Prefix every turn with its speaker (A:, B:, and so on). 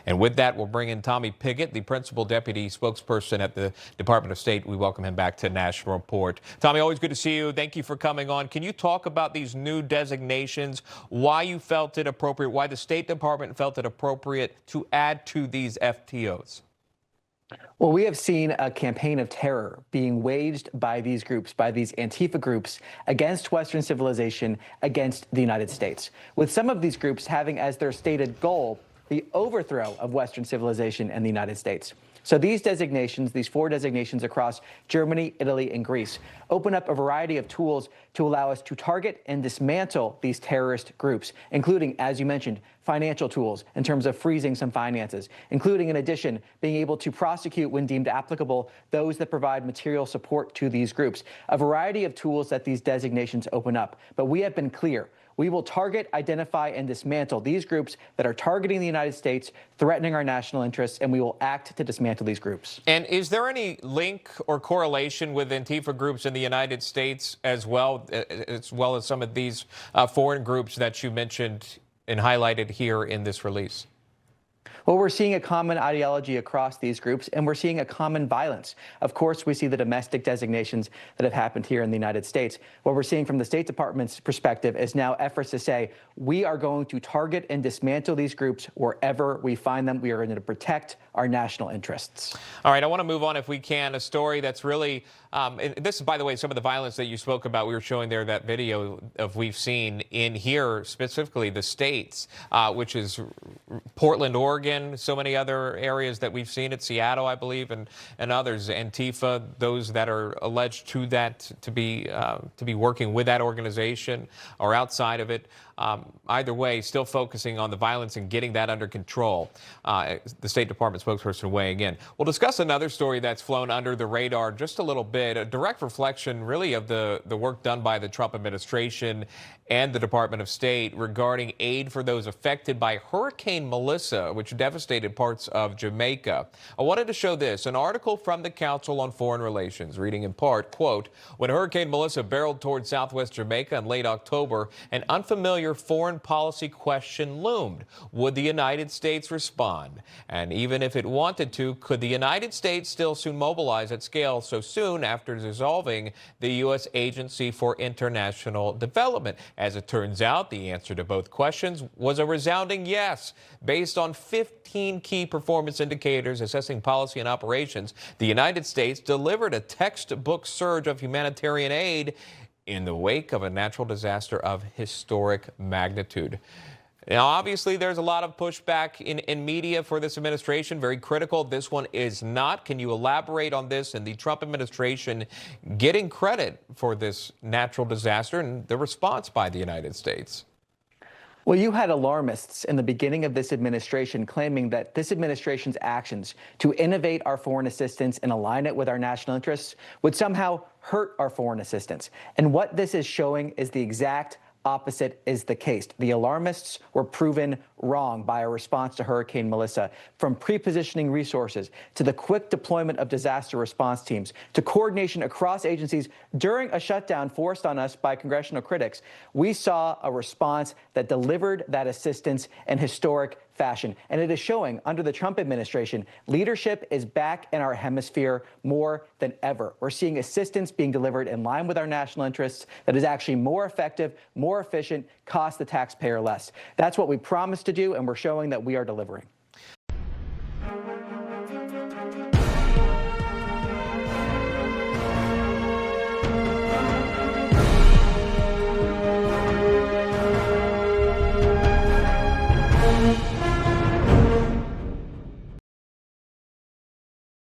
A: And with that, we'll bring in Tommy Pigott, the principal deputy spokesperson at the Department of State. We welcome him back to National Report. Tommy, always good to see you. Thank you for coming on. Can you talk about these new designations, why you felt it appropriate, why the State Department felt it appropriate to add to these FTOs?
B: Well, we have seen a campaign of terror being waged by these groups, by these Antifa groups, against Western civilization, against the United States, with some of these groups having as their stated goal the overthrow of Western civilization and the United States. So these designations, these 4 designations across Germany, Italy, and Greece, open up a variety of tools to allow us to target and dismantle these terrorist groups, including, as you mentioned, financial tools in terms of freezing some finances, including, in addition, being able to prosecute, when deemed applicable, those that provide material support to these groups. A variety of tools that these designations open up. But we have been clear. We will target, identify, and dismantle these groups that are targeting the United States, threatening our national interests, and we will act to dismantle these groups.
A: And is there any link or correlation with Antifa groups in the United States as well as some of these foreign groups that you mentioned and highlighted here in this release?
B: Well, we're seeing a common ideology across these groups, and we're seeing a common violence. Of course, we see the domestic designations that have happened here in the United States. What we're seeing from the State Department's perspective is now efforts to say, we are going to target and dismantle these groups wherever we find them. We are going to protect our national interests.
A: All right, I want to move on, if we can, a story that's really, this is, by the way, some of the violence that you spoke about. We were showing there that video of we've seen in here, specifically the states, which is Portland, Oregon, so many other areas that we've seen it, Seattle, I believe, and others. Antifa, those that are alleged to be working with that organization or outside of it. Either way, still focusing on the violence and getting that under control. The State Department spokesperson weighing in. We'll discuss another story that's flown under the radar just a little bit, a direct reflection really of the work done by the Trump administration and the Department of State regarding aid for those affected by Hurricane Melissa, which devastated parts of Jamaica. I wanted to show this, an article from the Council on Foreign Relations, reading in part, quote, when Hurricane Melissa barreled towards southwest Jamaica in late October, an unfamiliar foreign policy question loomed. Would the United States respond? And even if it wanted to, could the United States still soon mobilize at scale so soon after dissolving the U.S. Agency for International Development? As it turns out, the answer to both questions was a resounding yes. Based on 15 key performance indicators assessing policy and operations, the United States delivered a textbook surge of humanitarian aid in the wake of a natural disaster of historic magnitude. Now, obviously, there's a lot of pushback in media for this administration, very critical. This one is not. Can you elaborate on this and the Trump administration getting credit for this natural disaster and the response by the United States?
B: Well, you had alarmists in the beginning of this administration claiming that this administration's actions to innovate our foreign assistance and align it with our national interests would somehow hurt our foreign assistance. And what this is showing is the exact opposite is the case. The alarmists were proven wrong by our response to Hurricane Melissa, from pre-positioning resources to the quick deployment of disaster response teams to coordination across agencies during a shutdown forced on us by congressional critics. We saw a response that delivered that assistance in historic fashion. And it is showing under the Trump administration, leadership is back in our hemisphere more than ever. We're seeing assistance being delivered in line with our national interests that is actually more effective, more efficient, costs the taxpayer less. That's what we promised to do, and we're showing that we are delivering.